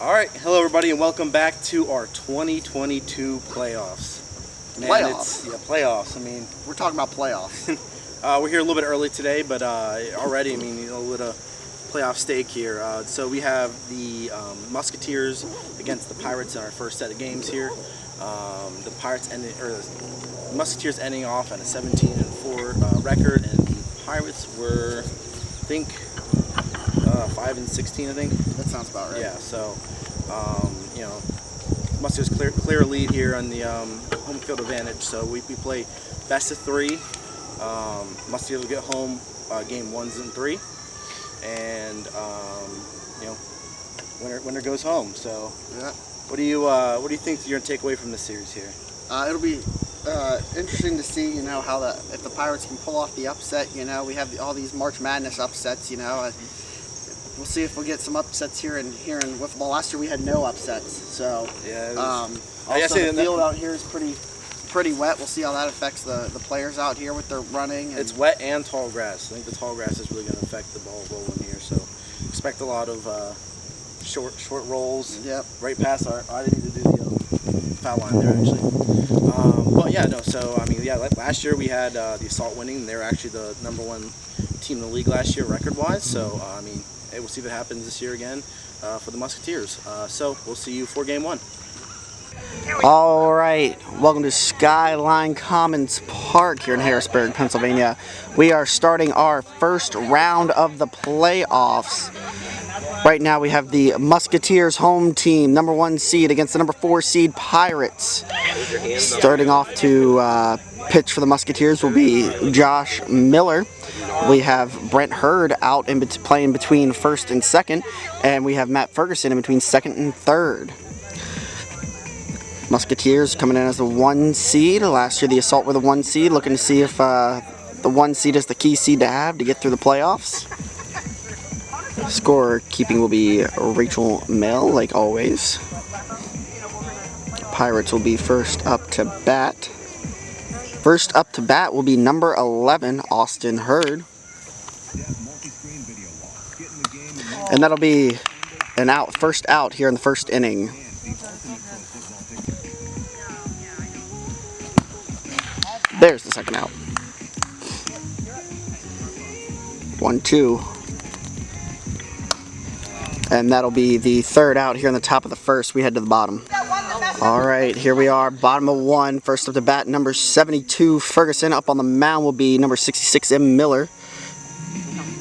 Alright, hello everybody and welcome back to our 2022 playoffs. Man, Playoffs? Playoffs. I mean, We're talking about playoffs. we're here a little bit early today, but already, a little playoff stake here. So we have the Musketeers against the Pirates in our first set of games here. The Musketeers ending off at a 17-4 record, and the Pirates were, I think, 5-16, I think. That sounds about right. Yeah, so, Musketeers clear lead here on the home field advantage. So we play best of three. Musketeers will get home game 1s and 3, and winner goes home. So yeah. What do you think you're gonna take away from this series here? It'll be interesting to see, how if the Pirates can pull off the upset. We have all these March Madness upsets. We'll see if we'll get some upsets here in Wiffle. Last year we had no upsets, so yeah. Also the field out here is pretty wet. We'll see how that affects the players out here with their running. It's wet and tall grass. I think the tall grass is really going to affect the ball rolling here. So expect a lot of short rolls. Yep. Right past I didn't need to do the foul line there actually. But yeah, no. So last year we had the Assault winning. They were actually the #1 team in the league last year record-wise. So we'll see if it happens this year again for the Musketeers. So we'll see you for game 1. All right, welcome to Skyline Commons Park here in Harrisburg, Pennsylvania. We are starting our first round of the playoffs. Right now we have the Musketeers home team, #1 seed against the #4 seed Pirates. Starting off to pitch for the Musketeers will be Josh Miller. We have Brent Hurd out playing between first and second, and we have Matt Ferguson in between second and third. Musketeers coming in as the 1 seed. Last year the Assault were the 1 seed, looking to see if the 1 seed is the key seed to have to get through the playoffs. Score keeping will be Rachel Mell, like always. Pirates will be first up to bat. First up to bat will be number 11, Austin Hurd. And that'll be an first out here in the first inning. There's the second out. 1-2. And that'll be the third out here in the top of the first. We head to the bottom. All right, here we are, bottom of 1. First up to bat, number 72, Ferguson. Up on the mound will be number 66, M. Miller.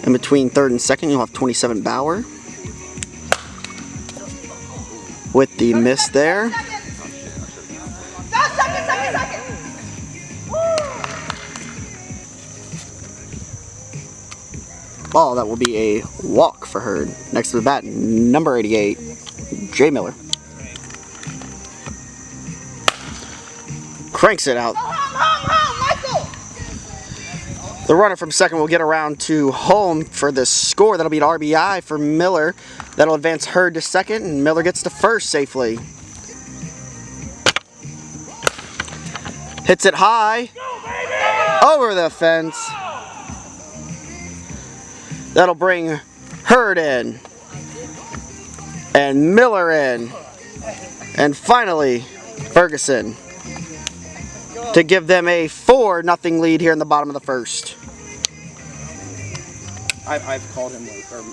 In between third and second, you'll have 27, Bauer. With the miss there. Ball, that will be a walk for Hurd. Next to the bat, number 88, J. Miller. Cranks it out. The runner from second will get around to home for the score. That'll be an RBI for Miller. That'll advance Hurd to second, and Miller gets to first safely. Hits it high. Over the fence. That'll bring Hurd in. And Miller in. And finally, Ferguson. To give them a 4-0 lead here in the bottom of the first. I've called him like third.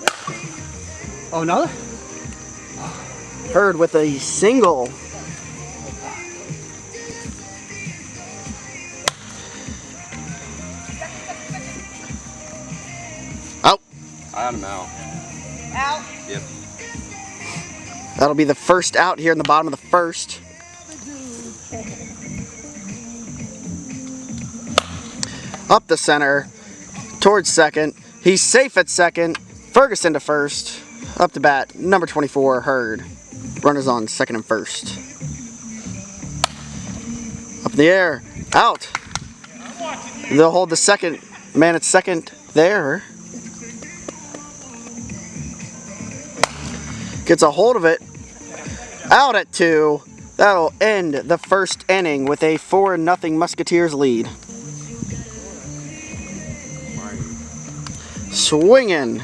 Oh, no? Hurd with a single. Out. I had him out. Out? Yep. That'll be the first out here in the bottom of the first. Up the center, towards second. He's safe at second. Ferguson to first. Up to bat, number 24, Hurd. Runners on second and first. Up in the air, out. They'll hold the second man at second there. Gets a hold of it. Out at 2. That'll end the first inning with a 4-0 Musketeers lead. Swinging.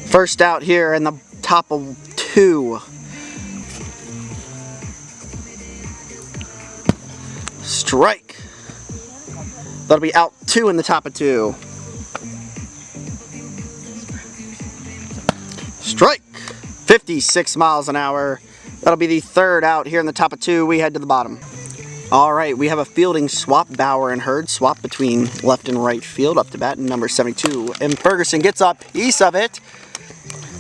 First out here in the top of 2. 2. Strike. That'll be out 2 in the top of 2. Strike. 56 miles an hour. That'll be the 3rd out here in the top of 2. We head to the bottom. All right, we have a fielding swap. Bauer and Hurd swap between left and right field. Up to bat, number 72. And Ferguson gets a piece of it.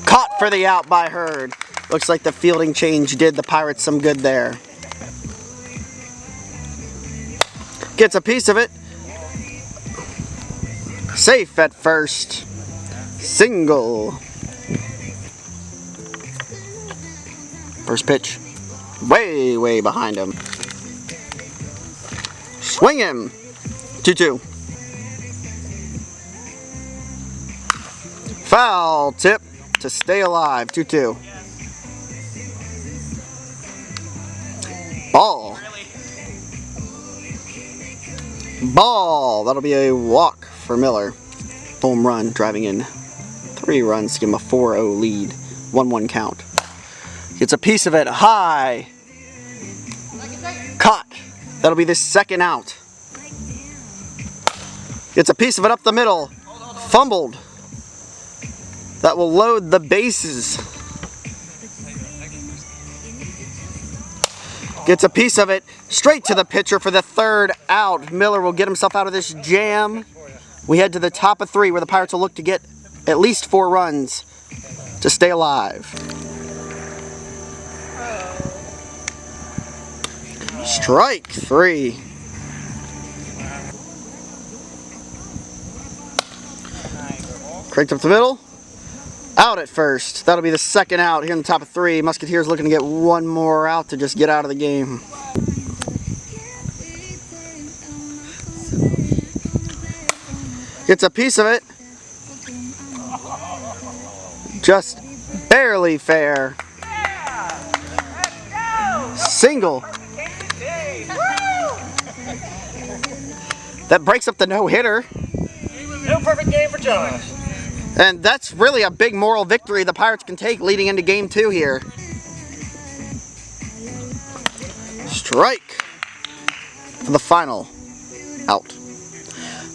Caught for the out by Hurd. Looks like the fielding change did the Pirates some good there. Gets a piece of it. Safe at first. Single. First pitch. Way behind him. Swing him. 2-2. Foul tip to stay alive. 2-2. Ball. Ball. That'll be a walk for Miller. Home run, driving in 3 runs to give him a 4-0 lead. 1-1 count. Gets a piece of it high. Caught. That'll be the 2nd out. Gets a piece of it up the middle. Fumbled. That will load the bases. Gets a piece of it straight to the pitcher for the 3rd out. Miller will get himself out of this jam. We head to the top of 3 where the Pirates will look to get at least 4 runs to stay alive. Strike 3. Cranked up the middle. Out at first. That'll be the 2nd out here in the top of 3. Musketeers looking to get 1 more out to just get out of the game. Gets a piece of it. Just barely fair. Single. That breaks up the no-hitter. No perfect game for Josh. And that's really a big moral victory the Pirates can take leading into game 2 here. Strike for the final out.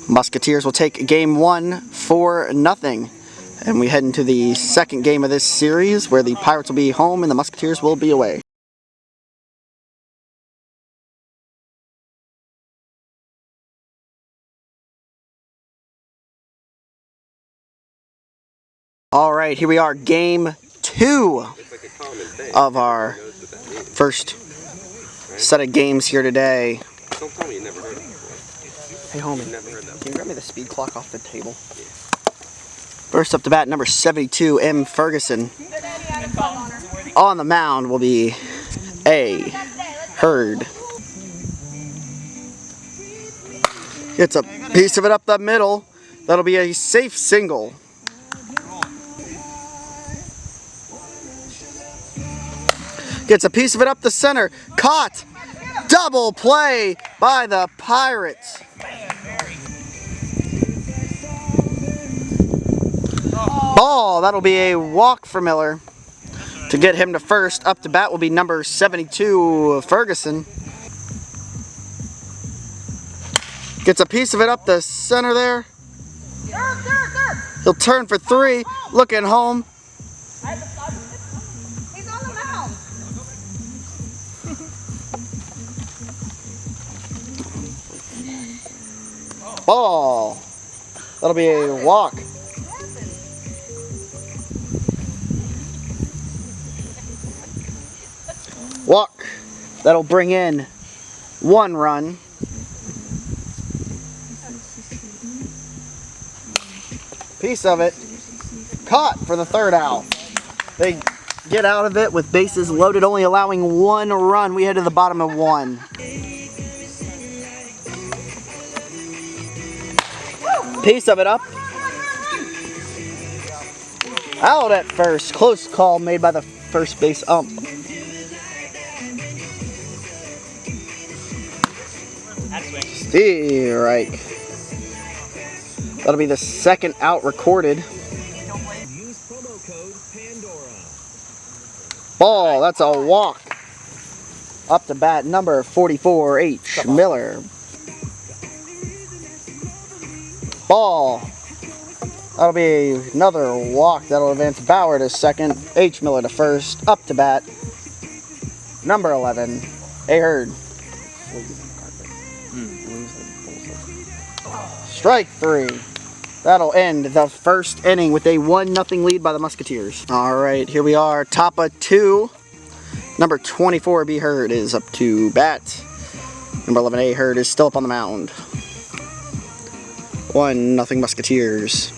Musketeers will take game 1 4-0. And we head into the 2nd game of this series where the Pirates will be home and the Musketeers will be away. All right, here we are, game 2 of our first set of games here today. Don't tell me you never heard of it before. Hey, homie, Never heard that. can you grab me the speed clock off the table? First up to bat, number 72, M. Ferguson. On the mound will be A. Hurd. Gets a piece of it up the middle. That'll be a safe single. Gets a piece of it up the center. Caught. Double play by the Pirates. Ball. That'll be a walk for Miller. To get him to first, up to bat will be number 72, Ferguson. Gets a piece of it up the center there. He'll turn for 3. Looking home. He's on the mound. Ball. That'll be a walk. Walk. That'll bring in 1 run. Piece of it. Caught for the 3rd out. They get out of it with bases loaded, only allowing 1 run. We head to the bottom of 1. Piece of it up. Out at first. Close call made by the first base ump. Strike. That'll be the 2nd out recorded. Use promo code Pandora. Ball, that's a walk. Up to bat, number 44, H. Miller. Ball. That'll be another walk. That'll advance Bauer to second, H. Miller to first. Up to bat, number 11, A. Hurd. Strike 3. That'll end the first inning with a 1-0 lead by the Musketeers. All right, here we are, top of 2. Number 24, B. Hurd, is up to bat. Number 11, A. Hurd, is still up on the mound. 1-0 Musketeers.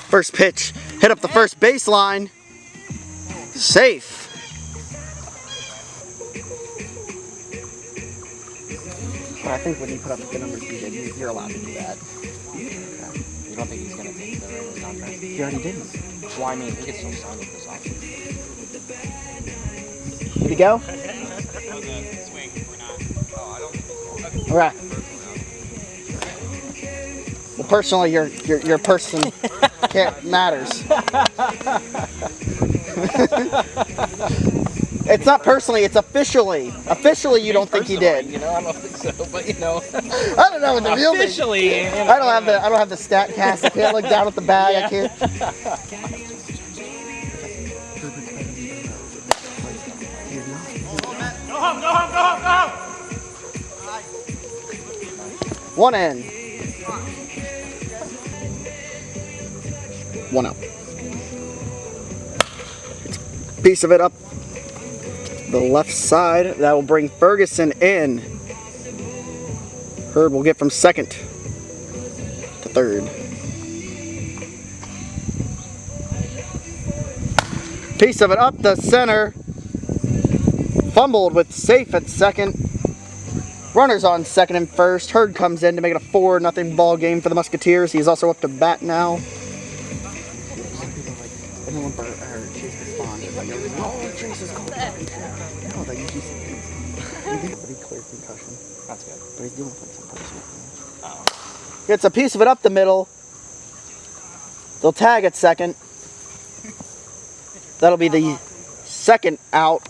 First pitch, hit up the first baseline. Safe. I think when you put up the numbers you did, you're allowed to do that. You don't think he's going to take the Raiders contract? He already didn't. Well, I mean, he could still sign with this option. Good to go? Alright. Well, personally, your person matters. It's not personally, it's officially. Officially, you don't think he did. You know, I don't think so, but you know. I don't know what the real Officially. I don't have the stat cast. I can't look down at the bag. I can't. Go home, go home, go home, go home! One in. One out. Piece of it up the left side. That will bring Ferguson in. Hurd will get from second to third. Piece of it up the center. Fumbled with safe at second. Runners on second and first. Hurd comes in to make it a 4-0 ball game for the Musketeers. He's also up to bat now. That's good. But he's doing it for some punishment. Gets a piece of it up the middle. They'll tag at second. That'll be the second out.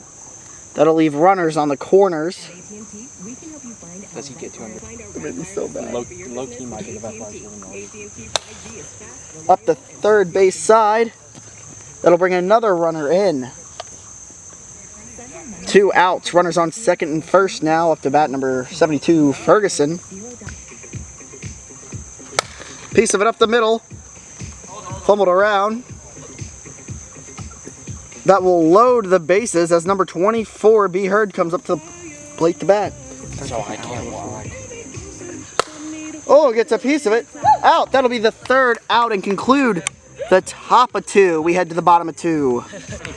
That'll leave runners on the corners. Does he get 200? It made me so bad. Low key might be the best wide receiver. Up the third base side. That'll bring another runner in. 2 outs. Runners on second and first now. Up to bat number 72, Ferguson. Piece of it up the middle. Fumbled around. That will load the bases as number 24, B. Hurd, comes up to the plate to bat. So I can't walk. Oh, gets a piece of it. Out. That'll be the third out and conclude the top of 2. We head to the bottom of 2.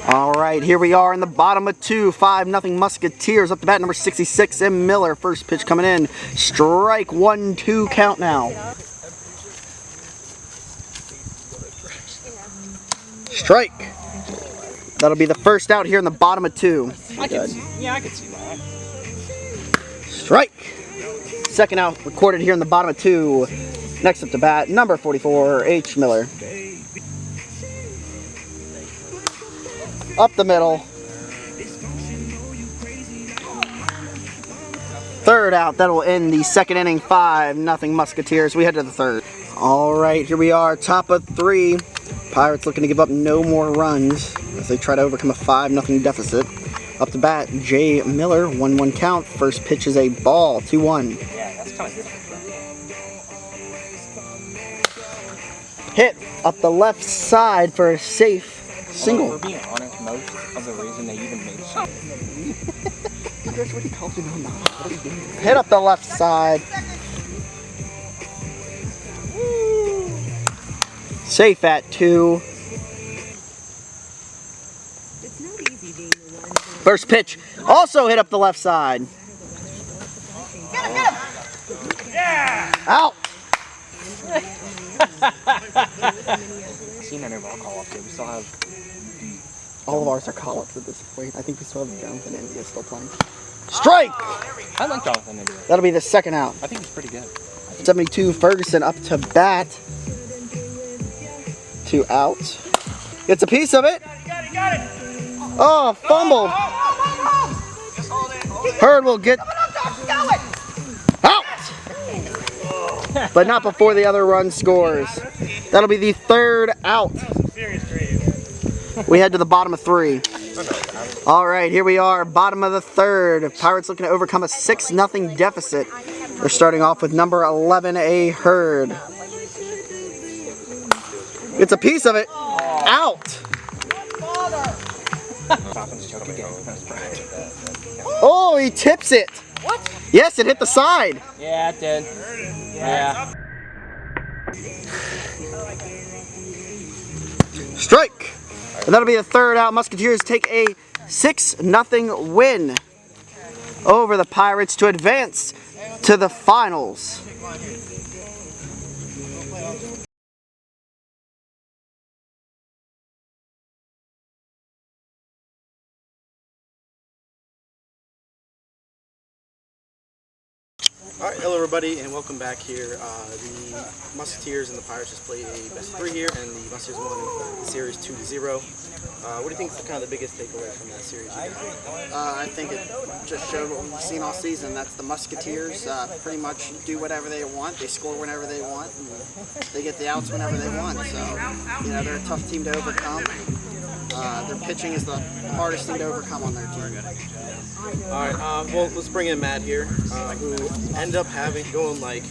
All right, here we are in the bottom of 2. 5-0 Musketeers. Up to bat number 66, M. Miller. First pitch coming in. Strike 1-2 count now. Strike. That'll be the first out here in the bottom of 2. I can see that. Strike. Second out recorded here in the bottom of 2. Next up to bat, number 44, H. Miller. Up the middle. Third out. That'll end the second inning. 5-0 Musketeers. We head to the third. All right, here we are, top of 3. Pirates looking to give up no more runs as they try to overcome a 5-0 deficit. Up to bat, J. Miller, 1-1 count. First pitch is a ball, 2-1. Yeah, that's kind of different. Hit up the left side for a safe single. For being honest, most of the reason they even made some. Hit up the left side. Safe at 2. First pitch also hit up the left side. Get him! Yeah! Out. Seen any of our call-ups. We still have. All of ours are call-ups at this point. I think we still have Jonathan India still playing. Strike! I like Jonathan India. That'll be the second out. I think he's pretty good. 72 Ferguson up to bat. 2 outs. Gets a piece of it. You got it! Oh, fumbled. Hurd will get out, but not before the other run scores. That'll be the third out. We head to the bottom of 3. All right, here we are, bottom of the 3rd. Pirates looking to overcome a 6-0 deficit. They're starting off with number 11A Hurd. It's a piece of it. Out. Oh, he tips it. What? Yes, it hit the side. Yeah, it did. Yeah. Strike. And that'll be the third out. Musketeers take a 6-0 win over the Pirates to advance to the finals. All right, hello everybody, and welcome back here. The Musketeers and the Pirates just played a best of 3 here, and the Musketeers won the series 2-0. What do you think is kind of the biggest takeaway from that series? I think it just showed what we've seen all season. That's the Musketeers pretty much do whatever they want. They score whenever they want, and they get the outs whenever they want. So, you know, they're a tough team to overcome. Their pitching is the hardest thing to overcome on their team. All right, well, let's bring in Matt here, who ended up going like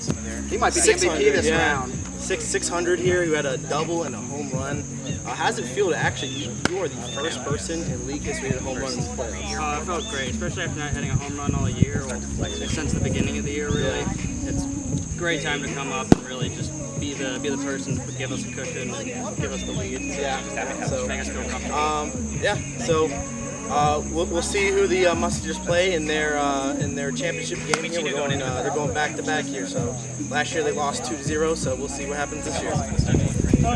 He might be the MVP this round. 600 here, who had a double and a home run. How does it feel to actually, you are the first person in league history to hit a home run in the playoffs? It felt great, especially after not hitting a home run all year, or since the beginning of the year, really. It's a great time to come up and really just be the person to give us a cushion and give us the lead. Yeah. So make us feel comfortable. So we'll see who the Musketeers play in their championship game here. They're going back to back here. So last year they lost 2-0, so we'll see what happens this year.